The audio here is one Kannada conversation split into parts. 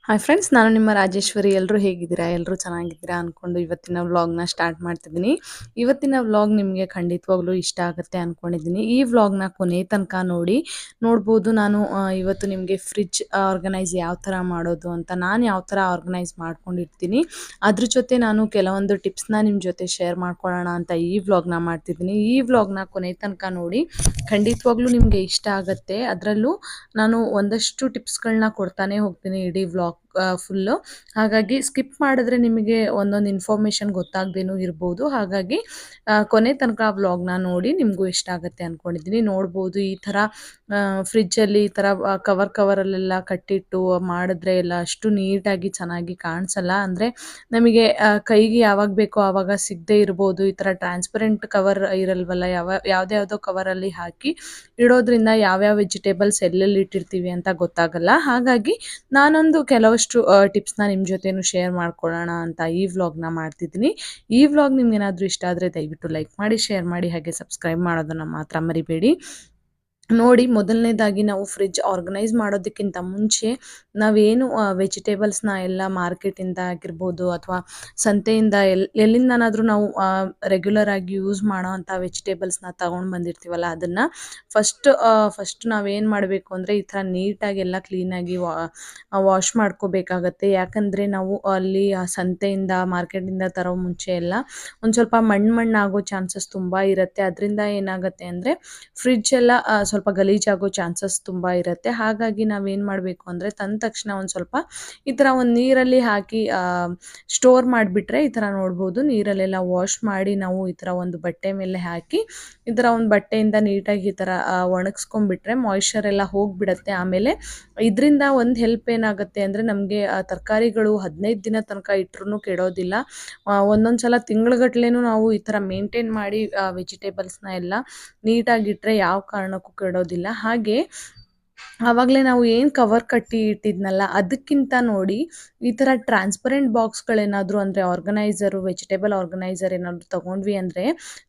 ಹಾಯ್ ಫ್ರೆಂಡ್ಸ್, ನಾನು ನಿಮ್ಮ ರಾಜೇಶ್ವರಿ. ಎಲ್ಲರೂ ಹೇಗಿದ್ದೀರಾ? ಎಲ್ಲರೂ ಚೆನ್ನಾಗಿದ್ದೀರಾ ಅಂದ್ಕೊಂಡು ಇವತ್ತಿನ ವ್ಲಾಗ್ನ ಸ್ಟಾರ್ಟ್ ಮಾಡ್ತಿದ್ದೀನಿ. ಇವತ್ತಿನ ವ್ಲಾಗ್ ನಿಮಗೆ ಖಂಡಿತವಾಗ್ಲೂ ಇಷ್ಟ ಆಗುತ್ತೆ ಅಂದ್ಕೊಂಡಿದ್ದೀನಿ. ಈ ವ್ಲಾಗ್ನ ಕೊನೆ ತನಕ ನೋಡ್ಬೋದು. ನಾನು ಇವತ್ತು ನಿಮಗೆ ಫ್ರಿಡ್ಜ್ ಆರ್ಗನೈಸ್ ಯಾವ ಥರ ಮಾಡೋದು ಅಂತ, ನಾನು ಯಾವ ಥರ ಆರ್ಗನೈಸ್ ಮಾಡ್ಕೊಂಡಿರ್ತೀನಿ, ಅದ್ರ ಜೊತೆ ನಾನು ಕೆಲವೊಂದು ಟಿಪ್ಸ್ನ ನಿಮ್ಮ ಜೊತೆ ಶೇರ್ ಮಾಡ್ಕೊಳ್ಳೋಣ ಅಂತ ಈ ವ್ಲಾಗ್ನ ಮಾಡ್ತಿದ್ದೀನಿ. ಈ ವ್ಲಾಗ್ನ ಕೊನೆ ತನಕ ನೋಡಿ, ಖಂಡಿತವಾಗ್ಲೂ ನಿಮಗೆ ಇಷ್ಟ ಆಗುತ್ತೆ. ಅದರಲ್ಲೂ ನಾನು ಒಂದಷ್ಟು ಟಿಪ್ಸ್ಗಳನ್ನ ಕೊಡ್ತಾನೆ ಹೋಗ್ತೀನಿ ಇಡೀ ವ್ಲಾಗ್ ಫುಲ್ಲು. ಹಾಗಾಗಿ ಸ್ಕಿಪ್ ಮಾಡಿದ್ರೆ ನಿಮಗೆ ಒಂದೊಂದು ಇನ್ಫಾರ್ಮೇಷನ್ ಗೊತ್ತಾಗದೇನೂ ಇರ್ಬೋದು. ಹಾಗಾಗಿ ಕೊನೆ ತನಕ ವ್ಲಾಗ್ನ ನೋಡಿ, ನಿಮಗೂ ಇಷ್ಟ ಆಗುತ್ತೆ ಅಂದ್ಕೊಂಡಿದ್ದೀನಿ. ನೋಡ್ಬೋದು, ಈ ಥರ ಫ್ರಿಜ್ಜಲ್ಲಿ ಈ ಥರ ಕವರಲ್ಲೆಲ್ಲ ಕಟ್ಟಿಟ್ಟು ಮಾಡಿದ್ರೆ ಎಲ್ಲ ಅಷ್ಟು ನೀಟಾಗಿ ಚೆನ್ನಾಗಿ ಕಾಣಿಸಲ್ಲ. ಅಂದರೆ ನಮಗೆ ಕೈಗೆ ಯಾವಾಗ ಬೇಕೋ ಆವಾಗ ಸಿಗದೇ ಇರ್ಬೋದು. ಈ ಥರ ಟ್ರಾನ್ಸ್ಪರೆಂಟ್ ಕವರ್ ಇರಲ್ವಲ್ಲ, ಯಾವುದ್ಯಾವುದೋ ಕವರಲ್ಲಿ ಹಾಕಿ ಇಡೋದ್ರಿಂದ ಯಾವ್ಯಾವ ವೆಜಿಟೇಬಲ್ಸ್ ಎಲ್ಲೆಲ್ಲಿ ಇಟ್ಟಿರ್ತೀವಿ ಅಂತ ಗೊತ್ತಾಗಲ್ಲ. ಹಾಗಾಗಿ ನಾನೊಂದು ಕೆಲವಷ್ಟು ಟಿಪ್ಸ್ನ ನಿಮ್ಮ ಜೊತೆನೂ ಶೇರ್ ಮಾಡ್ಕೊಳ್ಳೋಣ ಅಂತ ಈ ವ್ಲಾಗ್ನ ಮಾಡ್ತಿದ್ದೀನಿ. ಈ ವ್ಲಾಗ್ ನಿಮ್ಗೇನಾದರೂ ಇಷ್ಟ ಆದರೆ ದಯವಿಟ್ಟು ಲೈಕ್ ಮಾಡಿ, ಶೇರ್ ಮಾಡಿ, ಹಾಗೆ ಸಬ್ಸ್ಕ್ರೈಬ್ ಮಾಡೋದನ್ನು ಮಾತ್ರ ಮರಿಬೇಡಿ. ನೋಡಿ, ಮೊದಲನೇದಾಗಿ ನಾವು ಫ್ರಿಡ್ಜ್ ಆರ್ಗನೈಸ್ ಮಾಡೋದಕ್ಕಿಂತ ಮುಂಚೆ ನಾವೇನು ವೆಜಿಟೇಬಲ್ಸ್ನ ಎಲ್ಲ ಮಾರ್ಕೆಟಿಂದ ಆಗಿರ್ಬೋದು ಅಥವಾ ಸಂತೆಯಿಂದ ಎಲ್ಲಿಂದನಾದರೂ ನಾವು ರೆಗ್ಯುಲರ್ ಆಗಿ ಯೂಸ್ ಮಾಡೋ ಅಂಥ ವೆಜಿಟೇಬಲ್ಸ್ನ ತೊಗೊಂಡು ಬಂದಿರ್ತೀವಲ್ಲ, ಅದನ್ನು ಫಸ್ಟ್ ನಾವೇನು ಮಾಡಬೇಕು ಅಂದರೆ ಈ ಥರ ನೀಟಾಗಿ ಎಲ್ಲ ಕ್ಲೀನಾಗಿ ವಾಶ್ ಮಾಡ್ಕೋಬೇಕಾಗತ್ತೆ. ಯಾಕಂದರೆ ನಾವು ಅಲ್ಲಿ ಸಂತೆಯಿಂದ ಮಾರ್ಕೆಟಿಂದ ತರೋ ಮುಂಚೆ ಎಲ್ಲ ಒಂದು ಸ್ವಲ್ಪ ಮಣ್ಣು ಆಗೋ ಚಾನ್ಸಸ್ ತುಂಬ ಇರುತ್ತೆ. ಅದರಿಂದ ಏನಾಗುತ್ತೆ ಅಂದರೆ ಫ್ರಿಡ್ಜ್ ಎಲ್ಲ ಸ್ವಲ್ಪ ಗಲೀಜಾಗೋ ಚಾನ್ಸಸ್ ತುಂಬ ಇರುತ್ತೆ. ಹಾಗಾಗಿ ನಾವೇನು ಮಾಡಬೇಕು ಅಂದರೆ ತಂದ ತಕ್ಷಣ ಒಂದು ಸ್ವಲ್ಪ ಈ ಥರ ಒಂದು ನೀರಲ್ಲಿ ಹಾಕಿ ಸ್ಟೋರ್ ಮಾಡಿಬಿಟ್ರೆ, ಈ ಥರ ನೋಡ್ಬೋದು, ನೀರಲ್ಲೆಲ್ಲ ವಾಶ್ ಮಾಡಿ ನಾವು ಈ ಥರ ಒಂದು ಬಟ್ಟೆ ಮೇಲೆ ಹಾಕಿ ಈ ಥರ ಒಂದು ಬಟ್ಟೆಯಿಂದ ನೀಟಾಗಿ ಈ ಥರ ಒಣಗಿಸ್ಕೊಂಡ್ಬಿಟ್ರೆ ಮಾಯ್ಶ್ಚರ್ ಎಲ್ಲ ಹೋಗಿಬಿಡತ್ತೆ. ಆಮೇಲೆ ಇದರಿಂದ ಒಂದು ಹೆಲ್ಪ್ ಏನಾಗುತ್ತೆ ಅಂದರೆ, ನಮಗೆ ತರಕಾರಿಗಳು 15 ದಿನ ತನಕ ಇಟ್ಟರೂ ಕೆಡೋದಿಲ್ಲ. ಒಂದೊಂದು ಸಲ ತಿಂಗಳುಗಟ್ಲೆನೂ ನಾವು ಈ ಥರ ಮೇಂಟೈನ್ ಮಾಡಿ ವೆಜಿಟೇಬಲ್ಸ್ನ ಎಲ್ಲ ನೀಟಾಗಿಟ್ಟರೆ ಯಾವ ಕಾರಣಕ್ಕೂ ಕೆಡೋದಿಲ್ಲ. ಹಾಗೆ ಆವಾಗಲೇ ನಾವು ಏನು ಕವರ್ ಕಟ್ಟಿ ಇಟ್ಟಿದ್ನಲ್ಲ, ಅದಕ್ಕಿಂತ ನೋಡಿ ಈ ಥರ ಟ್ರಾನ್ಸ್ಪರೆಂಟ್ ಬಾಕ್ಸ್ಗಳೇನಾದರೂ ಅಂದರೆ ವೆಜಿಟೇಬಲ್ ಆರ್ಗನೈಸರ್ ಏನಾದರೂ ತೊಗೊಂಡ್ವಿ ಅಂದರೆ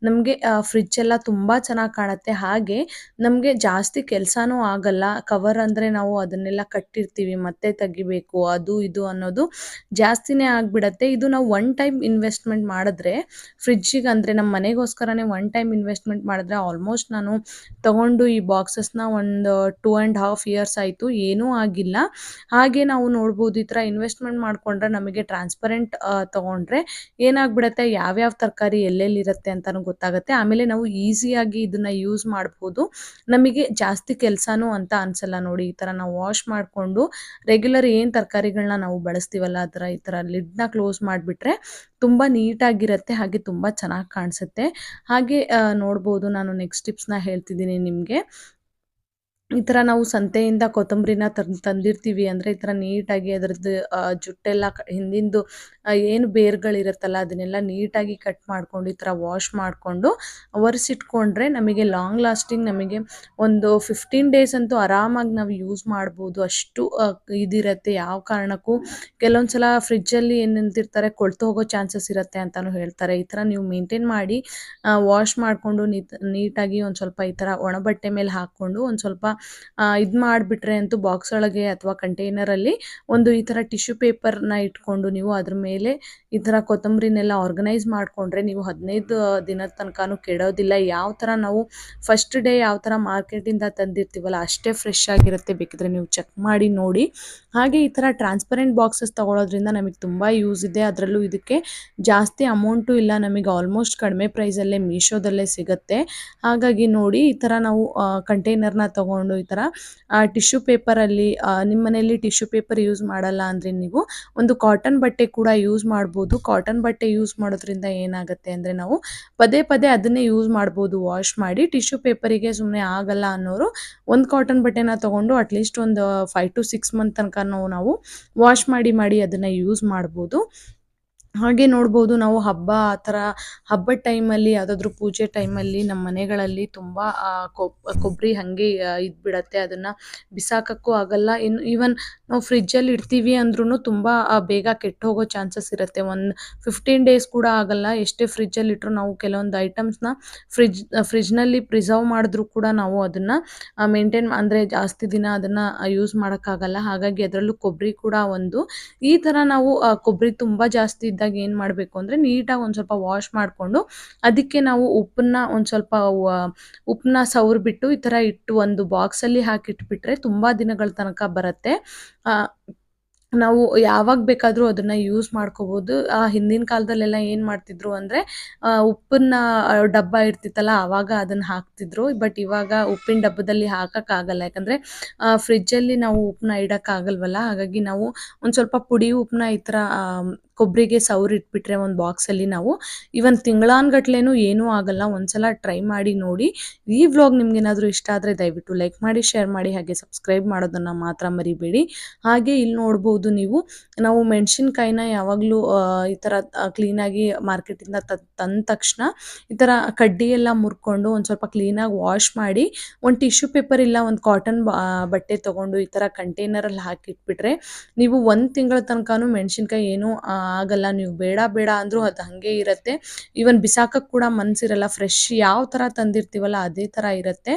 ನಮಗೆ ಫ್ರಿಡ್ಜ್ ಎಲ್ಲ ತುಂಬ ಚೆನ್ನಾಗಿ ಕಾಣುತ್ತೆ. ಹಾಗೆ ನಮಗೆ ಜಾಸ್ತಿ ಕೆಲಸನೂ ಆಗಲ್ಲ. ಕವರ್ ಅಂದರೆ ನಾವು ಅದನ್ನೆಲ್ಲ ಕಟ್ಟಿರ್ತೀವಿ, ಮತ್ತೆ ತೆಗಿಬೇಕು, ಅದು ಇದು ಅನ್ನೋದು ಜಾಸ್ತಿನೇ ಆಗಿಬಿಡತ್ತೆ. ಇದು ನಾವು ಒನ್ ಟೈಮ್ ಇನ್ವೆಸ್ಟ್ಮೆಂಟ್ ಮಾಡಿದ್ರೆ ಫ್ರಿಡ್ಜಿಗೆ, ಅಂದರೆ ನಮ್ಮ ಮನೆಗೋಸ್ಕರನೇ ಒನ್ ಟೈಮ್ ಇನ್ವೆಸ್ಟ್ಮೆಂಟ್ ಮಾಡಿದ್ರೆ, ಆಲ್ಮೋಸ್ಟ್ ನಾನು ತೊಗೊಂಡು ಈ ಬಾಕ್ಸಸ್ನ ಒಂದು 2.5 ಇಯರ್ಸ್ ಆಯಿತು, ಏನೂ ಆಗಿಲ್ಲ. ಹಾಗೆ ನಾವು ನೋಡ್ಬೋದು, ಈ ಥರ ಇನ್ವೆಸ್ಟ್ಮೆಂಟ್ ಮಾಡಿಕೊಂಡ್ರೆ ನಮಗೆ ಟ್ರಾನ್ಸ್ಪರೆಂಟ್ ತೊಗೊಂಡ್ರೆ ಏನಾಗ್ಬಿಡುತ್ತೆ, ಯಾವ್ಯಾವ ತರಕಾರಿ ಎಲ್ಲೆಲ್ಲಿರುತ್ತೆ ಅಂತಲೂ ಗೊತ್ತಾಗುತ್ತೆ. ಆಮೇಲೆ ನಾವು ಈಸಿಯಾಗಿ ಇದನ್ನು ಯೂಸ್ ಮಾಡ್ಬೋದು. ನಮಗೆ ಜಾಸ್ತಿ ಕೆಲಸನೂ ಅಂತ ಅನಿಸಲ್ಲ. ನೋಡಿ, ಈ ಥರ ನಾವು ವಾಶ್ ಮಾಡಿಕೊಂಡು ರೆಗ್ಯುಲರ್ ಏನು ತರಕಾರಿಗಳನ್ನ ನಾವು ಬಳಸ್ತೀವಲ್ಲ, ಈ ಥರ ಲಿಡ್ನ ಕ್ಲೋಸ್ ಮಾಡಿಬಿಟ್ರೆ ತುಂಬ ನೀಟಾಗಿರುತ್ತೆ, ಹಾಗೆ ತುಂಬ ಚೆನ್ನಾಗಿ ಕಾಣಿಸುತ್ತೆ. ಹಾಗೆ ನೋಡ್ಬೋದು, ನಾನು ನೆಕ್ಸ್ಟ್ ಟಿಪ್ಸ್ನ ಹೇಳ್ತಿದ್ದೀನಿ ನಿಮಗೆ. ಈ ಥರ ನಾವು ಸಂತೆಯಿಂದ ಕೊತ್ತಂಬರಿನ ತಂದಿರ್ತೀವಿ ಅಂದರೆ, ಈ ಥರ ನೀಟಾಗಿ ಅದರದ್ದು ಜುಟ್ಟೆಲ್ಲ ಹಿಂದಿಂದು ಏನು ಬೇರುಗಳಿರುತ್ತಲ್ಲ, ಅದನ್ನೆಲ್ಲ ನೀಟಾಗಿ ಕಟ್ ಮಾಡಿಕೊಂಡು ಈ ಥರ ವಾಶ್ ಮಾಡಿಕೊಂಡು ಒರೆಸಿಟ್ಕೊಂಡ್ರೆ ನಮಗೆ ಲಾಂಗ್ ಲಾಸ್ಟಿಂಗ್, ನಮಗೆ ಒಂದು 15 ಡೇಸ್ ಅಂತೂ ಆರಾಮಾಗಿ ನಾವು ಯೂಸ್ ಮಾಡ್ಬೋದು. ಅಷ್ಟು ಇದಿರುತ್ತೆ. ಯಾವ ಕಾರಣಕ್ಕೂ ಕೆಲವೊಂದು ಸಲ ಫ್ರಿಡ್ಜಲ್ಲಿ ಏನು ನಿಂತಿರ್ತಾರೆ, ಕೊಳ್ತು ಹೋಗೋ ಚಾನ್ಸಸ್ ಇರುತ್ತೆ ಅಂತಲೂ ಹೇಳ್ತಾರೆ. ಈ ಥರ ನೀವು ಮೇಂಟೈನ್ ಮಾಡಿ ವಾಶ್ ಮಾಡಿಕೊಂಡು ನೀಟಾಗಿ ಒಂದು ಸ್ವಲ್ಪ ಈ ಥರ ಒಣ ಬಟ್ಟೆ ಮೇಲೆ ಹಾಕ್ಕೊಂಡು ಒಂದು ಸ್ವಲ್ಪ ಇದು ಮಾಡಿಬಿಟ್ರೆ ಅಂತೂ ಬಾಕ್ಸ್ ಒಳಗೆ ಅಥವಾ ಕಂಟೈನರಲ್ಲಿ ಒಂದು ಈ ಥರ ಟಿಶ್ಯೂ ಪೇಪರ್ನ ಇಟ್ಕೊಂಡು ನೀವು ಅದ್ರ ಮೇಲೆ ಈ ಥರ ಕೊತ್ತಂಬರಿನೆಲ್ಲ ಆರ್ಗನೈಸ್ ಮಾಡಿಕೊಂಡ್ರೆ ನೀವು 15 ದಿನದ ತನಕನೂ ಕೆಡೋದಿಲ್ಲ. ಯಾವ ಥರ ನಾವು ಫಸ್ಟ್ ಡೇ ಯಾವ ಥರ ಮಾರ್ಕೆಟಿಂದ ತಂದಿರ್ತೀವಲ್ಲ ಅಷ್ಟೇ ಫ್ರೆಶ್ ಆಗಿರುತ್ತೆ. ಬೇಕಿದ್ರೆ ನೀವು ಚೆಕ್ ಮಾಡಿ ನೋಡಿ. ಹಾಗೆ ಈ ಥರ ಟ್ರಾನ್ಸ್ಪರೆಂಟ್ ಬಾಕ್ಸಸ್ ತೊಗೊಳೋದ್ರಿಂದ ನಮಗೆ ತುಂಬ ಯೂಸ್ ಇದೆ. ಅದರಲ್ಲೂ ಇದಕ್ಕೆ ಜಾಸ್ತಿ ಅಮೌಂಟು ಇಲ್ಲ, ನಮಗೆ ಆಲ್ಮೋಸ್ಟ್ ಕಡಿಮೆ ಪ್ರೈಸಲ್ಲೇ ಮೀಶೋದಲ್ಲೇ ಸಿಗುತ್ತೆ. ಹಾಗಾಗಿ ನೋಡಿ, ಈ ಥರ ನಾವು ಕಂಟೈನರ್ನ ತೊಗೊಂಡು ಈ ಥರ ಟಿಶ್ಯೂ ಪೇಪರಲ್ಲಿ, ನಿಮ್ಮ ಮನೆಯಲ್ಲಿ ಟಿಶ್ಯೂ ಪೇಪರ್ ಯೂಸ್ ಮಾಡಲ್ಲ ಅಂದರೆ ನೀವು ಒಂದು ಕಾಟನ್ ಬಟ್ಟೆ ಕೂಡ ಯೂಸ್ ಮಾಡ್ಬೋದು. ಕಾಟನ್ ಬಟ್ಟೆ ಯೂಸ್ ಮಾಡೋದ್ರಿಂದ ಏನಾಗುತ್ತೆ ಅಂದರೆ, ನಾವು ಪದೇ ಪದೇ ಅದನ್ನೇ ಯೂಸ್ ಮಾಡ್ಬೋದು ವಾಶ್ ಮಾಡಿ. ಟಿಶ್ಯೂ ಪೇಪರಿಗೆ ಸುಮ್ಮನೆ ಆಗಲ್ಲ ಅನ್ನೋರು ಒಂದು ಕಾಟನ್ ಬಟ್ಟೆನ ತೊಗೊಂಡು ಅಟ್ಲೀಸ್ಟ್ ಒಂದು 5 to 6 ಮಂತ್ ತನಕ ನಾವು ವಾಶ್ ಮಾಡಿ ಅದನ್ನು ಯೂಸ್ ಮಾಡ್ಬೋದು. ಹಾಗೆ ನೋಡ್ಬೋದು ನಾವು ಹಬ್ಬ ಆ ಥರ ಹಬ್ಬದ ಟೈಮಲ್ಲಿ ಯಾವುದಾದ್ರೂ ಪೂಜೆ ಟೈಮಲ್ಲಿ ನಮ್ಮ ಮನೆಗಳಲ್ಲಿ ತುಂಬ ಕೊಬ್ಬರಿ ಹಾಗೆ ಇದ್ಬಿಡತ್ತೆ. ಅದನ್ನು ಬಿಸಾಕಕ್ಕೂ ಆಗಲ್ಲ. ಇನ್ನು ಈವನ್ ನಾವು ಫ್ರಿಜ್ಜಲ್ಲಿ ಇಡ್ತೀವಿ ಅಂದ್ರೂ ತುಂಬ ಬೇಗ ಕೆಟ್ಟು ಹೋಗೋ ಚಾನ್ಸಸ್ ಇರುತ್ತೆ. ಒಂದು 15 ಡೇಸ್ ಕೂಡ ಆಗಲ್ಲ. ಎಷ್ಟೇ ಫ್ರಿಜ್ಜಲ್ಲಿ ಇಟ್ಟರು ನಾವು ಕೆಲವೊಂದು ಐಟಮ್ಸ್ನ ಫ್ರಿಜ್ನಲ್ಲಿ ಪ್ರಿಸರ್ವ್ ಮಾಡಿದ್ರೂ ಕೂಡ ನಾವು ಅದನ್ನು ಮೇಂಟೈನ್ ಅಂದರೆ ಜಾಸ್ತಿ ದಿನ ಅದನ್ನು ಯೂಸ್ ಮಾಡೋಕ್ಕಾಗಲ್ಲ. ಹಾಗಾಗಿ ಅದರಲ್ಲೂ ಕೊಬ್ಬರಿ ಕೂಡ ಒಂದು. ಈ ಥರ ನಾವು ಕೊಬ್ಬರಿ ತುಂಬ ಜಾಸ್ತಿ ಇದ್ದಾಗ ಏನು ಮಾಡಬೇಕು ಅಂದರೆ ನೀಟಾಗಿ ಒಂದು ಸ್ವಲ್ಪ ವಾಶ್ ಮಾಡಿಕೊಂಡು ಅದಕ್ಕೆ ನಾವು ಉಪ್ಪನ್ನ ಸವರ್ಬಿಟ್ಟು ಈ ಥರ ಇಟ್ಟು ಒಂದು ಬಾಕ್ಸಲ್ಲಿ ಹಾಕಿಟ್ಬಿಟ್ರೆ ತುಂಬ ದಿನಗಳ ತನಕ ಬರುತ್ತೆ. ನಾವು ಯಾವಾಗ ಬೇಕಾದರೂ ಅದನ್ನ ಯೂಸ್ ಮಾಡ್ಕೋಬೋದು. ಹಿಂದಿನ ಕಾಲದಲ್ಲೆಲ್ಲ ಏನು ಮಾಡ್ತಿದ್ರು ಅಂದರೆ ಉಪ್ಪನ್ನ ಡಬ್ಬ ಇರ್ತಿತ್ತಲ್ಲ ಆವಾಗ ಅದನ್ನ ಹಾಕ್ತಿದ್ರು. ಬಟ್ ಇವಾಗ ಉಪ್ಪಿನ ಡಬ್ಬದಲ್ಲಿ ಹಾಕಕ್ಕಾಗಲ್ಲ. ಯಾಕಂದರೆ ಫ್ರಿಜ್ಜಲ್ಲಿ ನಾವು ಉಪ್ಪನ್ನ ಇಡಕ್ಕಾಗಲ್ವಲ್ಲ. ಹಾಗಾಗಿ ನಾವು ಒಂದು ಸ್ವಲ್ಪ ಪುಡಿ ಉಪ್ಪನ್ನ ಈ ಥರ ಕೊಬ್ಬರಿಗೆ ಸವರಿಟ್ಬಿಟ್ರೆ ಒಂದು ಬಾಕ್ಸಲ್ಲಿ ನಾವು ಈವನ್ ತಿಂಗಳಾನುಗಟ್ಲೆನೂ ಏನೂ ಆಗಲ್ಲ. ಒಂದ್ಸಲ ಟ್ರೈ ಮಾಡಿ ನೋಡಿ. ಈ ವ್ಲಾಗ್ ನಿಮ್ಗೇನಾದರೂ ಇಷ್ಟ ಆದರೆ ದಯವಿಟ್ಟು ಲೈಕ್ ಮಾಡಿ, ಶೇರ್ ಮಾಡಿ, ಹಾಗೆ ಸಬ್ಸ್ಕ್ರೈಬ್ ಮಾಡೋದನ್ನು ಮಾತ್ರ ಮರಿಬೇಡಿ. ಹಾಗೆ ಇಲ್ಲಿ ನೋಡ್ಬೋದು ನೀವು, ನಾವು ಮೆಣಸಿನ್ಕಾಯಿನ ಯಾವಾಗಲೂ ಈ ಥರ ಕ್ಲೀನಾಗಿ ಮಾರ್ಕೆಟಿಂದ ತಂದ ತಕ್ಷಣ ಈ ಥರ ಕಡ್ಡಿ ಎಲ್ಲ ಮುರ್ಕೊಂಡು ಒಂದು ಸ್ವಲ್ಪ ಕ್ಲೀನಾಗಿ ವಾಶ್ ಮಾಡಿ ಒಂದು ಟಿಶ್ಯೂ ಪೇಪರ್ ಇಲ್ಲ ಒಂದು ಕಾಟನ್ ಬಟ್ಟೆ ತೊಗೊಂಡು ಈ ಥರ ಕಂಟೈನರಲ್ಲಿ ಹಾಕಿಟ್ಬಿಟ್ರೆ ನೀವು 1 ತಿಂಗಳ ತನಕನೂ ಮೆಣಸಿನ್ಕಾಯಿ ಏನೂ ಆಗಲ್ಲ. ನೀವು ಬೇಡ ಬೇಡ ಅಂದರೂ ಅದು ಹಾಗೆ ಇರುತ್ತೆ. ಈವನ್ ಬಿಸಾಕಕ್ಕೆ ಕೂಡ ಮನಸ್ಸಿರಲ್ಲ. ಫ್ರೆಶ್ ಯಾವ ಥರ ತಂದಿರ್ತೀವಲ್ಲ ಅದೇ ಥರ ಇರುತ್ತೆ.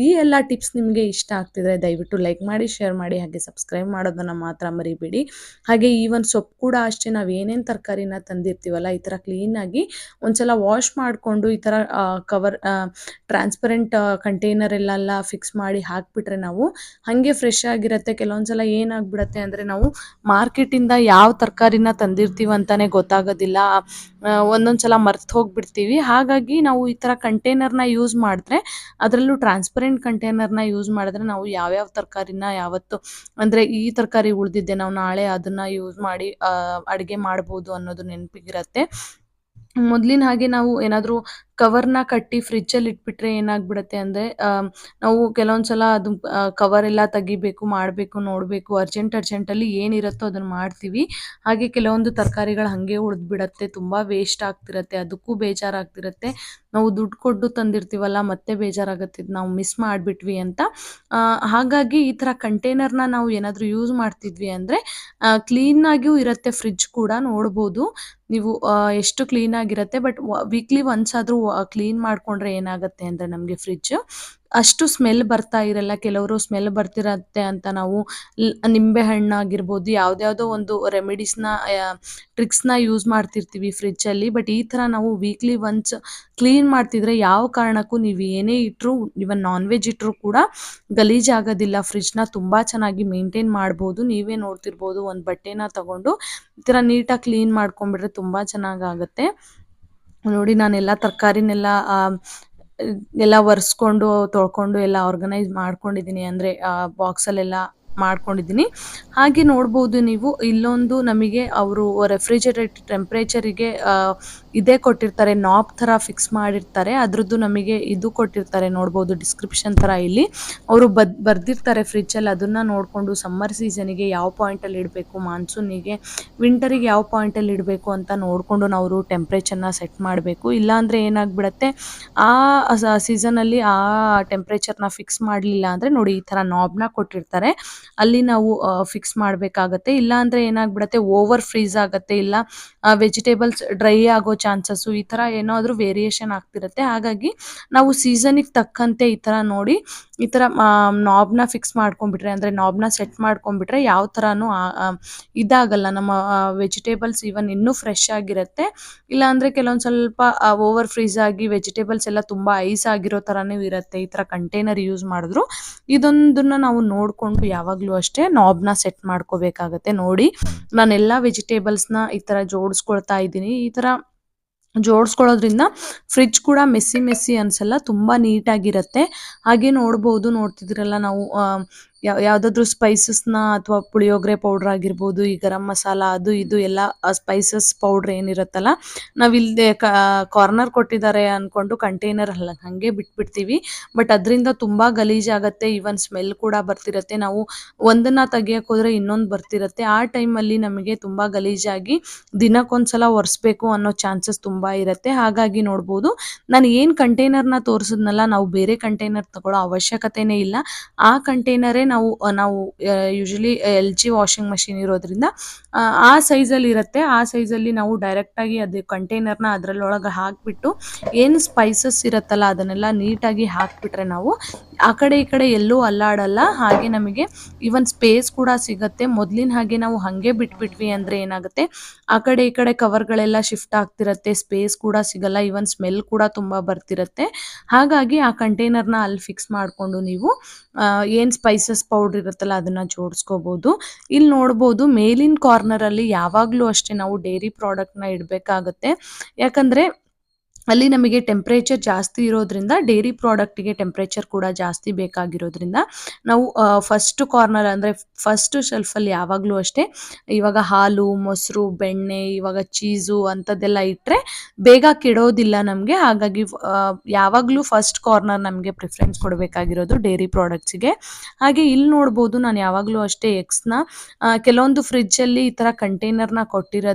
ಈ ಎಲ್ಲ ಟಿಪ್ಸ್ ನಿಮಗೆ ಇಷ್ಟ ಆಗ್ತಿದ್ರೆ ದಯವಿಟ್ಟು ಲೈಕ್ ಮಾಡಿ, ಶೇರ್ ಮಾಡಿ, ಹಾಗೆ ಸಬ್ಸ್ಕ್ರೈಬ್ ಮಾಡೋದನ್ನು ಮಾತ್ರ ಮರಿಬೇಡಿ. ಹಾಗೆ ಈವನ್ ಸೊಪ್ಪು ಕೂಡ ಅಷ್ಟೇ. ನಾವು ಏನೇನು ತರಕಾರಿನ ತಂದಿರ್ತೀವಲ್ಲ ಈ ಥರ ಕ್ಲೀನಾಗಿ ಒಂದ್ಸಲ ವಾಶ್ ಮಾಡಿಕೊಂಡು ಈ ಥರ ಟ್ರಾನ್ಸ್ಪರೆಂಟ್ ಕಂಟೈನರಲ್ಲೆಲ್ಲ ಫಿಕ್ಸ್ ಮಾಡಿ ಹಾಕಿಬಿಟ್ರೆ ನಾವು ಹಾಗೆ ಫ್ರೆಶ್ ಆಗಿರುತ್ತೆ. ಕೆಲವೊಂದ್ಸಲ ಏನಾಗ್ಬಿಡುತ್ತೆ ಅಂದರೆ ನಾವು ಮಾರ್ಕೆಟಿಂದ ಯಾವ ತರಕಾರಿನ ತಂದಿರ್ತೀವಿ ಅಂತಲೇ ಗೊತ್ತಾಗೋದಿಲ್ಲ. ಒಂದೊಂದು ಸಲ ಮರ್ತು ಹೋಗ್ಬಿಡ್ತೀವಿ. ಹಾಗಾಗಿ ನಾವು ಈ ಥರ ಕಂಟೈನರ್ನ ಯೂಸ್ ಮಾಡಿದ್ರೆ, ಅದರಲ್ಲೂ ಟ್ರಾನ್ಸ್ಪರೆಂಟ್ ಕಂಟೈನರ್ನ ಯೂಸ್ ಮಾಡಿದ್ರೆ ನಾವು ಯಾವ್ಯಾವ ತರಕಾರಿನ ಯಾವತ್ತು ಅಂದರೆ ಈ ತರಕಾರಿ ಉಳಿದಿದ್ದೆ ನಾವು ನಾಳೆ ಅದನ್ನು ಯೂಸ್ ಮಾಡಿ ಅಡುಗೆ ಮಾಡ್ಬೋದು ಅನ್ನೋದು ನೆನಪಿಗಿರುತ್ತೆ. ಮೊದಲಿನ ಹಾಗೆ ನಾವು ಏನಾದರೂ ಕವರ್ನ ಕಟ್ಟಿ ಫ್ರಿಜ್ಜಲ್ಲಿ ಇಟ್ಬಿಟ್ರೆ ಏನಾಗ್ಬಿಡುತ್ತೆ ಅಂದರೆ ನಾವು ಕೆಲವೊಂದು ಸಲ ಅದು ಕವರೆಲ್ಲ ತೆಗಿಬೇಕು, ಮಾಡಬೇಕು, ನೋಡಬೇಕು, ಅರ್ಜೆಂಟಲ್ಲಿ ಏನಿರುತ್ತೋ ಅದನ್ನು ಮಾಡ್ತೀವಿ. ಹಾಗೆ ಕೆಲವೊಂದು ತರಕಾರಿಗಳು ಹಾಗೆ ಉಳಿದ್ಬಿಡತ್ತೆ. ತುಂಬ ವೇಸ್ಟ್ ಆಗ್ತಿರತ್ತೆ. ಅದಕ್ಕೂ ಬೇಜಾರಾಗ್ತಿರತ್ತೆ. ನಾವು ದುಡ್ಡು ಕೊಟ್ಟು ತಂದಿರ್ತೀವಲ್ಲ ಮತ್ತೆ ಬೇಜಾರಾಗುತ್ತೆ, ಇದು ನಾವು ಮಿಸ್ ಮಾಡಿಬಿಟ್ವಿ ಅಂತ. ಹಾಗಾಗಿ ಈ ಥರ ಕಂಟೈನರ್ನ ನಾವು ಏನಾದರೂ ಯೂಸ್ ಮಾಡ್ತಿದ್ವಿ ಅಂದರೆ ಕ್ಲೀನಾಗಿಯೂ ಇರುತ್ತೆ. ಫ್ರಿಜ್ ಕೂಡ ನೋಡ್ಬೋದು ನೀವು ಎಷ್ಟು ಕ್ಲೀನಾಗಿರುತ್ತೆ. ಬಟ್ ವೀಕ್ಲಿ ಒನ್ಸ್ ಆದರೂ ಕ್ಲೀನ್ ಮಾಡಿಕೊಂಡ್ರೆ ಏನಾಗುತ್ತೆ ಅಂದರೆ ನಮಗೆ ಫ್ರಿಜ್ಜು ಅಷ್ಟು ಸ್ಮೆಲ್ ಬರ್ತಾ ಇರಲ್ಲ. ಕೆಲವರು ಸ್ಮೆಲ್ ಬರ್ತಿರತ್ತೆ ಅಂತ ನಾವು ನಿಂಬೆ ಹಣ್ಣಾಗಿರ್ಬೋದು ಯಾವುದ್ಯಾವುದೋ ಒಂದು ರೆಮಿಡೀಸ್ನ ಟ್ರಿಕ್ಸ್ನ ಯೂಸ್ ಮಾಡ್ತಿರ್ತೀವಿ ಫ್ರಿಜ್ಜಲ್ಲಿ. ಬಟ್ ಈ ಥರ ನಾವು ವೀಕ್ಲಿ ಒನ್ಸ್ ಕ್ಲೀನ್ ಮಾಡ್ತಿದ್ರೆ ಯಾವ ಕಾರಣಕ್ಕೂ ನೀವು ಏನೇ ಇಟ್ಟರು, ಇವನ್ ನಾನ್ ವೆಜ್ ಇಟ್ಟರು ಕೂಡ ಗಲೀಜಾಗೋದಿಲ್ಲ. ಫ್ರಿಜ್ನ ತುಂಬ ಚೆನ್ನಾಗಿ ಮೇಂಟೈನ್ ಮಾಡ್ಬೋದು. ನೀವೇ ನೋಡ್ತಿರ್ಬೋದು, ಒಂದು ಬಟ್ಟೆನ ತಗೊಂಡು ಈ ಥರ ನೀಟಾಗಿ ಕ್ಲೀನ್ ಮಾಡ್ಕೊಂಡ್ಬಿಟ್ರೆ ತುಂಬ ಚೆನ್ನಾಗಾಗುತ್ತೆ. ನೋಡಿ ನಾನೆಲ್ಲ ತರಕಾರಿನೆಲ್ಲ ಎಲ್ಲ ಒರೆಸ್ಕೊಂಡು ತೊಳ್ಕೊಂಡು ಎಲ್ಲ ಆರ್ಗನೈಸ್ ಮಾಡ್ಕೊಂಡಿದ್ದೀನಿ. ಅಂದರೆ ಬಾಕ್ಸಲ್ಲೆಲ್ಲ ಮಾಡ್ಕೊಂಡಿದ್ದೀನಿ. ಹಾಗೆ ನೋಡ್ಬೋದು ನೀವು, ಇಲ್ಲೊಂದು ನಮಗೆ ಅವರು ರೆಫ್ರಿಜರೇಟ್ ಟೆಂಪ್ರೇಚರಿಗೆ ಇದೇ ಕೊಟ್ಟಿರ್ತಾರೆ, ನಾಬ್ ಥರ ಫಿಕ್ಸ್ ಮಾಡಿರ್ತಾರೆ. ಅದ್ರದ್ದು ನಮಗೆ ಇದು ಕೊಟ್ಟಿರ್ತಾರೆ ನೋಡ್ಬೋದು, ಡಿಸ್ಕ್ರಿಪ್ಷನ್ ಥರ ಇಲ್ಲಿ ಅವರು ಬರ್ದಿರ್ತಾರೆ ಫ್ರಿಜ್ಜಲ್ಲಿ. ಅದನ್ನು ನೋಡಿಕೊಂಡು ಸಮ್ಮರ್ ಸೀಸನಿಗೆ ಯಾವ ಪಾಯಿಂಟಲ್ಲಿ ಇಡಬೇಕು, ಮಾನ್ಸೂನಿಗೆ ವಿಂಟರಿಗೆ ಯಾವ ಪಾಯಿಂಟಲ್ಲಿ ಇಡಬೇಕು ಅಂತ ನೋಡಿಕೊಂಡು ನಾವು ಟೆಂಪ್ರೇಚರ್ನ ಸೆಟ್ ಮಾಡಬೇಕು. ಇಲ್ಲಾಂದರೆ ಏನಾಗ್ಬಿಡತ್ತೆ, ಆ ಸೀಸನಲ್ಲಿ ಆ ಟೆಂಪ್ರೇಚರ್ನ ಫಿಕ್ಸ್ ಮಾಡಲಿಲ್ಲ ಅಂದರೆ ನೋಡಿ ಈ ಥರ ನಾಬ್ನ ಕೊಟ್ಟಿರ್ತಾರೆ, ಅಲ್ಲಿ ನಾವು ಫಿಕ್ಸ್ ಮಾಡಬೇಕಾಗತ್ತೆ. ಇಲ್ಲಾಂದರೆ ಏನಾಗ್ಬಿಡತ್ತೆ, ಓವರ್ ಫ್ರೀಸ್ ಆಗುತ್ತೆ, ಇಲ್ಲ ವೆಜಿಟೇಬಲ್ಸ್ ಡ್ರೈ ಆಗೋ ಚಾನ್ಸಸ್ಸು, ಈ ಥರ ಏನಾದರೂ ವೇರಿಯೇಷನ್ ಆಗ್ತಿರುತ್ತೆ. ಹಾಗಾಗಿ ನಾವು ಸೀಸನಿಗೆ ತಕ್ಕಂತೆ ಈ ಥರ ನೋಡಿ ಈ ಥರ ನಾಬ್ನ ಫಿಕ್ಸ್ ಮಾಡ್ಕೊಂಡ್ಬಿಟ್ರೆ, ಅಂದರೆ ನಾಬ್ನ ಸೆಟ್ ಮಾಡ್ಕೊಂಡ್ಬಿಟ್ರೆ ಯಾವ ಥರನೂ ಇದಾಗಲ್ಲ. ನಮ್ಮ ವೆಜಿಟೇಬಲ್ಸ್ ಈವನ್ ಇನ್ನೂ ಫ್ರೆಶ್ ಆಗಿರುತ್ತೆ. ಇಲ್ಲಾಂದರೆ ಕೆಲವೊಂದು ಸ್ವಲ್ಪ ಓವರ್ ಫ್ರೀಸ್ ಆಗಿ ವೆಜಿಟೇಬಲ್ಸ್ ಎಲ್ಲ ತುಂಬ ಐಸ್ ಆಗಿರೋ ಥರನೂ ಇರುತ್ತೆ ಈ ಥರ ಕಂಟೈನರ್ ಯೂಸ್ ಮಾಡಿದ್ರು. ಇದೊಂದನ್ನು ನಾವು ನೋಡಿಕೊಂಡು ಯಾವಾಗಲೂ ಅಷ್ಟೇ ನಾಬ್ನ ಸೆಟ್ ಮಾಡ್ಕೋಬೇಕಾಗತ್ತೆ. ನೋಡಿ ನಾನೆಲ್ಲ ವೆಜಿಟೇಬಲ್ಸ್ನ ಈ ಥರ ಜೋಡಿಸ್ಕೊಳ್ತಾ ಇದ್ದೀನಿ. ಈ ಥರ ಜೋಡಿಸ್ಕೊಳ್ಳೋದ್ರಿಂದ ಫ್ರಿಜ್ ಕೂಡ ಮೆಸ್ಸಿ ಅನಿಸಲ್ಲ, ತುಂಬ ನೀಟಾಗಿರುತ್ತೆ. ಹಾಗೆ ನೋಡ್ತಿದ್ದೀರಲ್ಲ ನಾವು ಯಾವುದಾದ್ರೂ ಸ್ಪೈಸಸ್ನ ಅಥವಾ ಪುಳಿಯೋಗರೆ ಪೌಡ್ರ್ ಆಗಿರ್ಬೋದು, ಈ ಗರಂ ಮಸಾಲ ಅದು ಇದು ಎಲ್ಲ ಸ್ಪೈಸಸ್ ಪೌಡ್ರ್ ಏನಿರುತ್ತಲ್ಲ, ನಾವಿಲ್ಲದೆ ಕಾರ್ನರ್ ಕೊಟ್ಟಿದ್ದಾರೆ ಅಂದ್ಕೊಂಡು ಕಂಟೈನರ್ ಹಾಗೆ ಬಿಟ್ಬಿಡ್ತೀವಿ. ಬಟ್ ಅದರಿಂದ ತುಂಬ ಗಲೀಜಾಗತ್ತೆ, ಈವನ್ ಸ್ಮೆಲ್ ಕೂಡ ಬರ್ತಿರತ್ತೆ. ನಾವು ಒಂದನ್ನು ತೆಗಿಯೋಕೆ ಹೋದರೆ ಇನ್ನೊಂದು ಬರ್ತಿರತ್ತೆ. ಆ ಟೈಮಲ್ಲಿ ನಮಗೆ ತುಂಬ ಗಲೀಜಾಗಿ ದಿನಕ್ಕೊಂದ್ಸಲ ಒರೆಸ್ಬೇಕು ಅನ್ನೋ ಚಾನ್ಸಸ್ ತುಂಬ ಇರುತ್ತೆ. ಹಾಗಾಗಿ ನೋಡ್ಬೋದು, ನಾನು ಏನು ಕಂಟೈನರ್ನ ತೋರಿಸಿದ್ನಲ್ಲ, ನಾವು ಬೇರೆ ಕಂಟೈನರ್ ತಗೊಳ್ಳೋ ಅವಶ್ಯಕತೆನೇ ಇಲ್ಲ. ಆ ಕಂಟೈನರೇ ನಾವು ಯೂಶಲಿ LG ವಾಷಿಂಗ್ ಮಷಿನ್ ಇರೋದ್ರಿಂದ ಆ ಸೈಜಲ್ಲಿ ಇರುತ್ತೆ. ಆ ಸೈಜಲ್ಲಿ ನಾವು ಡೈರೆಕ್ಟಾಗಿ ಅದು ಕಂಟೈನರ್ನ ಅದರಲ್ಲೊಳಗೆ ಹಾಕಿಬಿಟ್ಟು ಏನು ಸ್ಪೈಸಸ್ ಇರುತ್ತಲ್ಲ ಅದನ್ನೆಲ್ಲ ನೀಟಾಗಿ ಹಾಕಿಬಿಟ್ರೆ ನಾವು ಆ ಕಡೆ ಈ ಕಡೆ ಎಲ್ಲೂ ಅಲ್ಲಾಡಲ್ಲ. ಹಾಗೆ ನಮಗೆ ಈವನ್ ಸ್ಪೇಸ್ ಕೂಡ ಸಿಗುತ್ತೆ. ಮೊದಲಿನ ಹಾಗೆ ನಾವು ಹಾಗೆ ಬಿಟ್ಬಿಟ್ವಿ ಅಂದರೆ ಏನಾಗುತ್ತೆ, ಆ ಕಡೆ ಈ ಕಡೆ ಕವರ್ಗಳೆಲ್ಲ ಶಿಫ್ಟ್ ಆಗ್ತಿರತ್ತೆ, ಸ್ಪೇಸ್ ಕೂಡ ಸಿಗಲ್ಲ, ಈವನ್ ಸ್ಮೆಲ್ ಕೂಡ ತುಂಬ ಬರ್ತಿರತ್ತೆ. ಹಾಗಾಗಿ ಆ ಕಂಟೈನರ್ನ ಅಲ್ಲಿ ಫಿಕ್ಸ್ ಮಾಡಿಕೊಂಡು ನೀವು ಏನು ಸ್ಪೈಸಸ್ ಪೌಡ್ರ್ ಇರುತ್ತಲ್ಲ ಅದನ್ನು ಜೋಡಿಸ್ಕೋಬೋದು. ಇಲ್ಲಿ ನೋಡ್ಬೋದು, ಮೇಲಿನ ಕಾರ್ನರಲ್ಲಿ ಯಾವಾಗಲೂ ಅಷ್ಟೇ ನಾವು ಡೈರಿ ಪ್ರಾಡಕ್ಟ್ನ ಇಡಬೇಕಾಗತ್ತೆ. ಯಾಕಂದರೆ ಅಲ್ಲಿ ನಮಗೆ ಟೆಂಪ್ರೇಚರ್ ಜಾಸ್ತಿ ಇರೋದ್ರಿಂದ, ಡೈರಿ ಪ್ರಾಡಕ್ಟಿಗೆ ಟೆಂಪ್ರೇಚರ್ ಕೂಡ ಜಾಸ್ತಿ ಬೇಕಾಗಿರೋದ್ರಿಂದ ನಾವು ಫಸ್ಟ್ ಕಾರ್ನರ್ ಅಂದರೆ ಫಸ್ಟ್ ಶೆಲ್ಫಲ್ಲಿ ಯಾವಾಗಲೂ ಅಷ್ಟೇ ಇವಾಗ ಹಾಲು, ಮೊಸರು, ಬೆಣ್ಣೆ, ಇವಾಗ ಚೀಸು ಅಂಥದ್ದೆಲ್ಲ ಇಟ್ಟರೆ ಬೇಗ ಕೆಡೋದಿಲ್ಲ ನಮಗೆ. ಹಾಗಾಗಿ ಯಾವಾಗಲೂ ಫಸ್ಟ್ ಕಾರ್ನರ್ ನಮಗೆ ಪ್ರಿಫರೆನ್ಸ್ ಕೊಡಬೇಕಾಗಿರೋದು ಡೈರಿ ಪ್ರಾಡಕ್ಟ್ಸಿಗೆ. ಹಾಗೆ ಇಲ್ಲಿ ನೋಡ್ಬೋದು, ನಾನು ಯಾವಾಗಲೂ ಅಷ್ಟೇ ಎಗ್ಸ್ನ ಕೆಲವೊಂದು ಫ್ರಿಜ್ಜಲ್ಲಿ ಈ ಥರ ಕಂಟೈನರ್ನ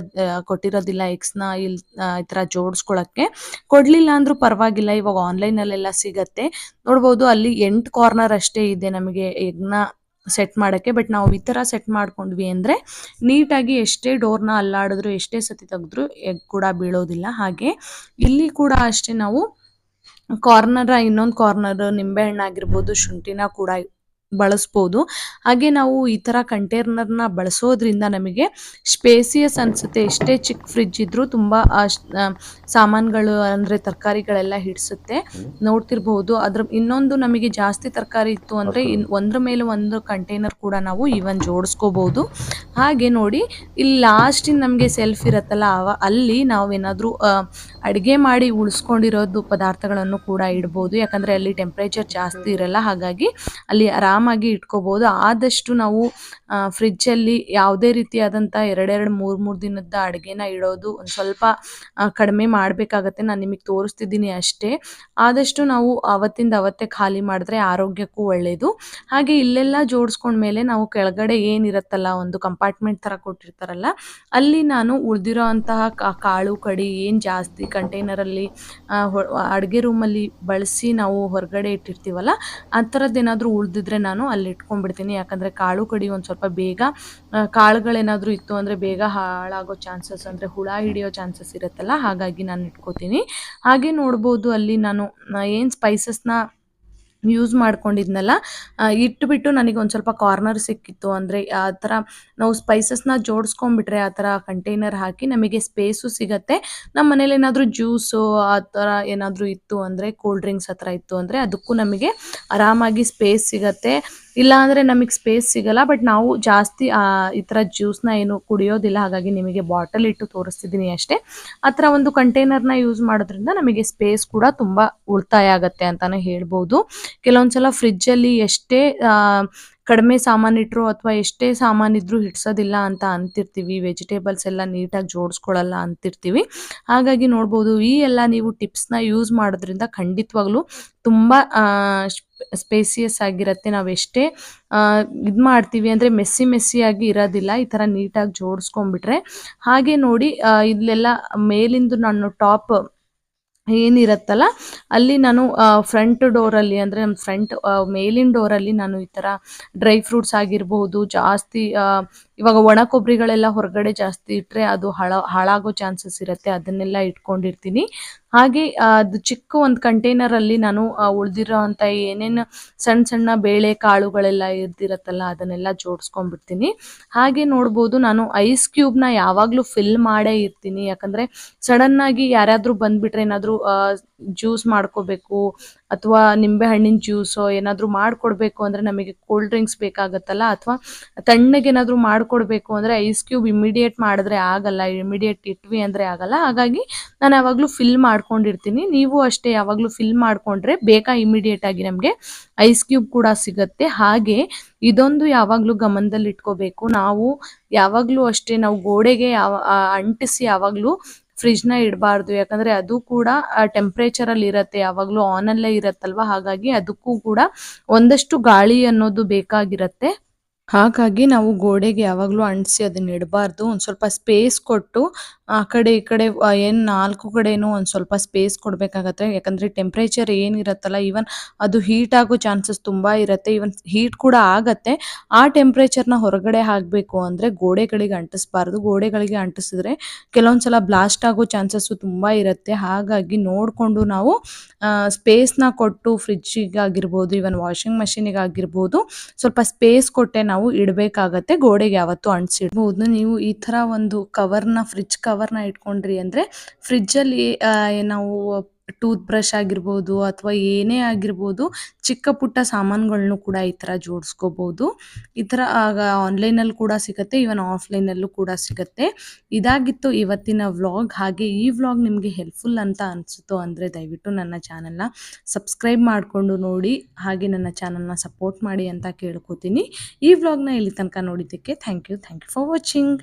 ಕೊಟ್ಟಿರೋದಿಲ್ಲ ಎಗ್ಸ್ನ ಇಲ್ಲಿ ಈ ಥರ ಜೋಡಿಸ್ಕೊಳ್ಳೋಕ್ಕೆ. ಕೊಡಲಿಲ್ಲ ಅಂದರೂ ಪರವಾಗಿಲ್ಲ, ಇವಾಗ ಆನ್ಲೈನಲ್ಲೆಲ್ಲ ಸಿಗತ್ತೆ. ನೋಡ್ಬೋದು, ಅಲ್ಲಿ 8 ಕಾರ್ನರ್ ಅಷ್ಟೇ ಇದೆ ನಮಗೆ ಎಗ್ನ ಸೆಟ್ ಮಾಡೋಕ್ಕೆ. ಬಟ್ ನಾವು ಈ ಥರ ಸೆಟ್ ಮಾಡ್ಕೊಂಡ್ವಿ ಅಂದರೆ ನೀಟಾಗಿ ಎಷ್ಟೇ ಡೋರ್ನ ಅಲ್ಲಾಡಿದ್ರು, ಎಷ್ಟೇ ಸತಿ ತೆಗೆದ್ರೂ ಎಗ್ ಕೂಡ ಬೀಳೋದಿಲ್ಲ. ಹಾಗೆ ಇಲ್ಲಿ ಕೂಡ ಅಷ್ಟೇ ನಾವು ಇನ್ನೊಂದು ಕಾರ್ನರ್ ನಿಂಬೆಹಣ್ಣಾಗಿರ್ಬೋದು, ಶುಂಠಿನ ಕೂಡ ಬಳಸ್ಬೋದು. ಹಾಗೆ ನಾವು ಈ ಥರ ಕಂಟೈನರ್ನ ಬಳಸೋದ್ರಿಂದ ನಮಗೆ ಸ್ಪೇಸಿಯಸ್ ಅನಿಸುತ್ತೆ. ಎಷ್ಟೇ ಚಿಕ್ಕ ಫ್ರಿಜ್ ಇದ್ದರೂ ತುಂಬ ಸಾಮಾನುಗಳು ಅಂದರೆ ತರಕಾರಿಗಳೆಲ್ಲ ಹಿಡಿಸುತ್ತೆ. ನೋಡ್ತಿರ್ಬೋದು, ಇನ್ನೊಂದು ನಮಗೆ ಜಾಸ್ತಿ ತರಕಾರಿ ಇತ್ತು ಅಂದರೆ ಒಂದ್ರ ಮೇಲೆ ಒಂದು ಕಂಟೈನರ್ ಕೂಡ ನಾವು ಈವನ್ ಜೋಡಿಸ್ಕೋಬೋದು. ಹಾಗೆ ನೋಡಿ, ಇಲ್ಲಿ ಲಾಸ್ಟಿನ ನಮಗೆ ಸೆಲ್ಫ್ ಇರುತ್ತಲ್ಲ, ಅಲ್ಲಿ ನಾವೇನಾದರೂ ಅಡುಗೆ ಮಾಡಿ ಉಳಿಸ್ಕೊಂಡಿರೋದು ಪದಾರ್ಥಗಳನ್ನು ಕೂಡ ಇಡ್ಬೋದು. ಯಾಕಂದರೆ ಅಲ್ಲಿ ಟೆಂಪ್ರೇಚರ್ ಜಾಸ್ತಿ ಇರಲ್ಲ, ಹಾಗಾಗಿ ಅಲ್ಲಿ ಆರಾಮಾಗಿ ಇಟ್ಕೋಬೋದು. ಆದಷ್ಟು ನಾವು ಫ್ರಿಜ್ಜಲ್ಲಿ ಯಾವುದೇ ರೀತಿಯಾದಂಥ 2-3 ದಿನದ ಅಡುಗೆನ ಇಡೋದು ಒಂದು ಸ್ವಲ್ಪ ಕಡಿಮೆ ಮಾಡಬೇಕಾಗತ್ತೆ. ನಾನು ನಿಮಗೆ ತೋರಿಸ್ತಿದ್ದೀನಿ ಅಷ್ಟೇ. ಆದಷ್ಟು ನಾವು ಅವತ್ತಿಂದ ಅವತ್ತೇ ಖಾಲಿ ಮಾಡಿದ್ರೆ ಆರೋಗ್ಯಕ್ಕೂ ಒಳ್ಳೆಯದು. ಹಾಗೆ ಇಲ್ಲೆಲ್ಲ ಜೋಡಿಸ್ಕೊಂಡ್ಮೇಲೆ ನಾವು ಕೆಳಗಡೆ ಏನಿರುತ್ತಲ್ಲ, ಒಂದು ಕಂಪಾರ್ಟ್ಮೆಂಟ್ ಥರ ಕೊಟ್ಟಿರ್ತಾರಲ್ಲ, ಅಲ್ಲಿ ನಾನು ಉಳಿದಿರೋ ಅಂತಹ ಕಾಳು ಕಡಿ ಏನು ಜಾಸ್ತಿ ಕಂಟೈನರಲ್ಲಿ ಅಡುಗೆ ರೂಮಲ್ಲಿ ಬಳಸಿ ನಾವು ಹೊರಗಡೆ ಇಟ್ಟಿರ್ತೀವಲ್ಲ, ಆ ಥರದ್ದೇನಾದರೂ ಉಳಿದಿದ್ರೆ ನಾನು ಅಲ್ಲಿ ಇಟ್ಕೊಂಡ್ಬಿಡ್ತೀನಿ. ಯಾಕಂದರೆ ಕಾಳು ಕಡಿ ಒಂದು ಸ್ವಲ್ಪ ಬೇಗ ಕಾಳುಗಳೇನಾದರೂ ಇತ್ತು ಅಂದರೆ ಬೇಗ ಹಾಳಾಗೋ ಚಾನ್ಸಸ್, ಅಂದರೆ ಹುಳ ಹಿಡಿಯೋ ಚಾನ್ಸಸ್ ಇರುತ್ತಲ್ಲ, ಹಾಗಾಗಿ ನಾನು ಇಟ್ಕೋತೀನಿ. ಹಾಗೆ ನೋಡ್ಬೋದು, ಅಲ್ಲಿ ನಾನು ಏನು ಸ್ಪೈಸಸ್ನ ಯೂಸ್ ಮಾಡ್ಕೊಂಡಿದ್ನಲ್ಲ, ಇಟ್ಬಿಟ್ಟು ನನಗೆ ಒಂದು ಸ್ವಲ್ಪ ಕಾರ್ನರ್ ಸಿಕ್ಕಿತ್ತು. ಅಂದರೆ ಆ ಥರ ನಾವು ಸ್ಪೈಸಸ್ನ ಜೋಡಿಸ್ಕೊಂಡ್ಬಿಟ್ರೆ ಆ ಥರ ಕಂಟೈನರ್ ಹಾಕಿ ನಮಗೆ ಸ್ಪೇಸು ಸಿಗುತ್ತೆ. ನಮ್ಮ ಮನೇಲಿ ಏನಾದರೂ ಜ್ಯೂಸು ಆ ಥರ ಏನಾದರೂ ಇತ್ತು ಅಂದರೆ, ಕೋಲ್ಡ್ ಡ್ರಿಂಕ್ಸ್ ಆ ಥರ ಇತ್ತು ಅಂದರೆ ಅದಕ್ಕೂ ನಮಗೆ ಆರಾಮಾಗಿ ಸ್ಪೇಸ್ ಸಿಗುತ್ತೆ. ಇಲ್ಲಾಂದರೆ ನಮಗೆ ಸ್ಪೇಸ್ ಸಿಗಲ್ಲ. ಬಟ್ ನಾವು ಜಾಸ್ತಿ ಈ ಥರ ಜ್ಯೂಸ್ನ ಏನು ಕುಡಿಯೋದಿಲ್ಲ, ಹಾಗಾಗಿ ನಿಮಗೆ ಬಾಟಲ್ ಇಟ್ಟು ತೋರಿಸ್ತಿದ್ದೀನಿ ಅಷ್ಟೇ. ಆ ಥರ ಒಂದು ಕಂಟೈನರ್ನ ಯೂಸ್ ಮಾಡೋದ್ರಿಂದ ನಮಗೆ ಸ್ಪೇಸ್ ಕೂಡ ತುಂಬ ಉಳಿತಾಯ ಆಗುತ್ತೆ ಅಂತಲೇ ಹೇಳ್ಬೋದು. ಕೆಲವೊಂದ್ಸಲ ಫ್ರಿಜ್ಜಲ್ಲಿ ಎಷ್ಟೇ ಕಡಿಮೆ ಸಾಮಾನಿಟ್ರು ಅಥವಾ ಎಷ್ಟೇ ಸಾಮಾನಿದ್ರೂ ಹಿಡ್ಸೋದಿಲ್ಲ ಅಂತ ಅಂತಿರ್ತೀವಿ, ವೆಜಿಟೇಬಲ್ಸ್ ಎಲ್ಲ ನೀಟಾಗಿ ಜೋಡಿಸ್ಕೊಳ್ಳಲ್ಲ ಅಂತಿರ್ತೀವಿ. ಹಾಗಾಗಿ ನೋಡ್ಬೋದು, ಈ ಎಲ್ಲ ನೀವು ಟಿಪ್ಸ್ನ ಯೂಸ್ ಮಾಡೋದ್ರಿಂದ ಖಂಡಿತವಾಗ್ಲೂ ತುಂಬ ಸ್ಪೇಸಿಯಸ್ ಆಗಿರುತ್ತೆ. ನಾವು ಎಷ್ಟೇ ಇದು ಮಾಡ್ತೀವಿ ಅಂದರೆ ಮೆಸ್ಸಿಯಾಗಿ ಇರೋದಿಲ್ಲ, ಈ ಥರ ನೀಟಾಗಿ ಜೋಡಿಸ್ಕೊಂಡ್ಬಿಟ್ರೆ. ಹಾಗೆ ನೋಡಿ, ಇಲ್ಲೆಲ್ಲ ಮೇಲಿಂದು ನಾನು ಟಾಪ್ ಏನಿರುತ್ತಲ್ಲ, ಅಲ್ಲಿ ನಾನು ಫ್ರಂಟ್ ಡೋರಲ್ಲಿ ಅಂದರೆ ನಮ್ಮ ಫ್ರಂಟ್ ಮೇಲಿನ ಡೋರಲ್ಲಿ ನಾನು ಈ ಥರ ಡ್ರೈ ಫ್ರೂಟ್ಸ್ ಆಗಿರ್ಬೋದು, ಜಾಸ್ತಿ ಇವಾಗ ಒಣ ಕೊಬ್ಬರಿಗಳೆಲ್ಲ ಹೊರಗಡೆ ಜಾಸ್ತಿ ಇಟ್ಟರೆ ಅದು ಹಾಳಾಗೋ ಚಾನ್ಸಸ್ ಇರುತ್ತೆ, ಅದನ್ನೆಲ್ಲ ಇಟ್ಕೊಂಡಿರ್ತೀನಿ. ಹಾಗೆ ಅದು ಚಿಕ್ಕ ಒಂದು ಕಂಟೈನರಲ್ಲಿ ನಾನು ಉಳಿದಿರೋ ಅಂಥ ಏನೇನು ಸಣ್ಣ ಸಣ್ಣ ಬೇಳೆ ಕಾಳುಗಳೆಲ್ಲ ಇರ್ದಿರತ್ತಲ್ಲ ಅದನ್ನೆಲ್ಲ ಜೋಡಿಸ್ಕೊಂಡ್ಬಿಡ್ತೀನಿ. ಹಾಗೆ ನೋಡ್ಬೋದು, ನಾನು ಐಸ್ ಕ್ಯೂಬ್ನ ಯಾವಾಗಲೂ ಫಿಲ್ ಮಾಡೇ ಇರ್ತೀನಿ. ಯಾಕಂದರೆ ಸಡನ್ನಾಗಿ ಯಾರಾದರೂ ಬಂದುಬಿಟ್ರೆ, ಏನಾದರೂ ಜ್ಯೂಸ್ ಮಾಡ್ಕೋಬೇಕು ಅಥವಾ ನಿಂಬೆ ಹಣ್ಣಿನ ಜ್ಯೂಸೋ ಏನಾದರೂ ಮಾಡಿಕೊಡ್ಬೇಕು ಅಂದರೆ ನಮಗೆ ಕೋಲ್ಡ್ ಡ್ರಿಂಕ್ಸ್ ಬೇಕಾಗುತ್ತಲ್ಲ, ಅಥವಾ ತಣ್ಣಗೇನಾದರೂ ಮಾಡಿಕೊಡ್ಬೇಕು ಅಂದರೆ ಐಸ್ ಕ್ಯೂಬ್ ಇಮಿಡಿಯೇಟ್ ಮಾಡಿದ್ರೆ ಆಗಲ್ಲ, ಇಮಿಡಿಯೇಟ್ ಇಟ್ವಿ ಅಂದರೆ ಆಗಲ್ಲ. ಹಾಗಾಗಿ ನಾನು ಯಾವಾಗಲೂ ಫಿಲ್ ಮಾಡ್ಕೊಂಡಿರ್ತೀನಿ. ನೀವು ಅಷ್ಟೇ ಯಾವಾಗಲೂ ಫಿಲ್ ಮಾಡಿಕೊಂಡ್ರೆ ಬೇಗ ಇಮಿಡಿಯೇಟ್ ಆಗಿ ನಮಗೆ ಐಸ್ ಕ್ಯೂಬ್ ಕೂಡ ಸಿಗುತ್ತೆ. ಹಾಗೆ ಇದೊಂದು ಯಾವಾಗಲೂ ಗಮನದಲ್ಲಿ ಇಟ್ಕೋಬೇಕು. ನಾವು ಯಾವಾಗಲೂ ಅಷ್ಟೇ ನಾವು ಗೋಡೆಗೆ ಅಂಟಿಸಿ ಯಾವಾಗಲೂ ಫ್ರಿಜ್ನ ಇಡಬಾರ್ದು. ಯಾಕಂದರೆ ಅದು ಕೂಡ ಟೆಂಪ್ರೇಚರಲ್ಲಿ ಇರುತ್ತೆ, ಯಾವಾಗಲೂ ಆನಲ್ಲೇ ಇರುತ್ತಲ್ವ. ಹಾಗಾಗಿ ಅದಕ್ಕೂ ಕೂಡ ಒಂದಷ್ಟು ಗಾಳಿ ಅನ್ನೋದು ಬೇಕಾಗಿರುತ್ತೆ. ಹಾಗಾಗಿ ನಾವು ಗೋಡೆಗೆ ಯಾವಾಗಲೂ ಅಂಟಿಸಿ ಅದನ್ನ ಇಡಬಾರ್ದು. ಒಂದು ಸ್ವಲ್ಪ ಸ್ಪೇಸ್ ಕೊಟ್ಟು ಆ ಕಡೆ ಈ ಕಡೆ ಏನು 4 ಕಡೆನೂ ಒಂದು ಸ್ವಲ್ಪ ಸ್ಪೇಸ್ ಕೊಡಬೇಕಾಗತ್ತೆ. ಯಾಕಂದರೆ ಟೆಂಪ್ರೇಚರ್ ಏನಿರುತ್ತಲ್ಲ, ಈವನ್ ಅದು ಹೀಟ್ ಆಗೋ ಚಾನ್ಸಸ್ ತುಂಬ ಇರುತ್ತೆ. ಈವನ್ ಹೀಟ್ ಕೂಡ ಆಗತ್ತೆ. ಆ ಟೆಂಪ್ರೇಚರ್ನ ಹೊರಗಡೆ ಹಾಕಬೇಕು ಅಂದರೆ ಗೋಡೆಗಳಿಗೆ ಅಂಟಿಸಬಾರ್ದು. ಗೋಡೆಗಳಿಗೆ ಅಂಟಿಸಿದ್ರೆ ಕೆಲವೊಂದು ಸಲ ಬ್ಲಾಸ್ಟ್ ಆಗೋ ಚಾನ್ಸಸ್ಸು ತುಂಬ ಇರುತ್ತೆ. ಹಾಗಾಗಿ ನೋಡಿಕೊಂಡು ನಾವು ಸ್ಪೇಸ್ನ ಕೊಟ್ಟು ಫ್ರಿಜ್ಜಿಗಾಗಿರ್ಬೋದು, ಈವನ್ ವಾಷಿಂಗ್ ಮಷೀನಿಗಾಗಿರ್ಬೋದು, ಸ್ವಲ್ಪ ಸ್ಪೇಸ್ ಕೊಟ್ಟೆ ನಾವು ಇಡಬೇಕಾಗತ್ತೆ. ಗೋಡೆಗೆ ಯಾವತ್ತೂ ಅಂಟಿಸಿಡ್ಬೋದು. ನೀವು ಈ ಥರ ಒಂದು ಫ್ರಿಜ್ ಕವರ್ನ ಇಟ್ಕೊಂಡ್ರಿ ಅಂದರೆ ಫ್ರಿಜ್ಜಲ್ಲಿ ನಾವು ಟೂತ್ ಬ್ರಷ್ ಆಗಿರ್ಬೋದು ಅಥವಾ ಏನೇ ಆಗಿರ್ಬೋದು, ಚಿಕ್ಕ ಪುಟ್ಟ ಸಾಮಾನುಗಳ್ನು ಕೂಡ ಈ ಥರ ಜೋಡಿಸ್ಕೋಬೋದು. ಈ ಥರ ಆಗ ಆನ್ಲೈನಲ್ಲಿ ಕೂಡ ಸಿಗುತ್ತೆ, ಈವನ್ ಆಫ್ಲೈನಲ್ಲೂ ಕೂಡ ಸಿಗುತ್ತೆ. ಇದಾಗಿತ್ತು ಇವತ್ತಿನ ವ್ಲಾಗ್. ಹಾಗೆ ಈ ವ್ಲಾಗ್ ನಿಮಗೆ ಹೆಲ್ಪ್ಫುಲ್ ಅಂತ ಅನಿಸುತ್ತೋ ಅಂದರೆ ದಯವಿಟ್ಟು ನನ್ನ ಚಾನಲ್ನ ಸಬ್ಸ್ಕ್ರೈಬ್ ಮಾಡಿಕೊಂಡು ನೋಡಿ, ಹಾಗೆ ನನ್ನ ಚಾನಲ್ನ ಸಪೋರ್ಟ್ ಮಾಡಿ ಅಂತ ಕೇಳ್ಕೊತೀನಿ. ಈ ವ್ಲಾಗ್ನ ಇಲ್ಲಿ ತನಕ ನೋಡಿದ್ದಕ್ಕೆ ಥ್ಯಾಂಕ್ ಯು ಫಾರ್ ವಾಚಿಂಗ್.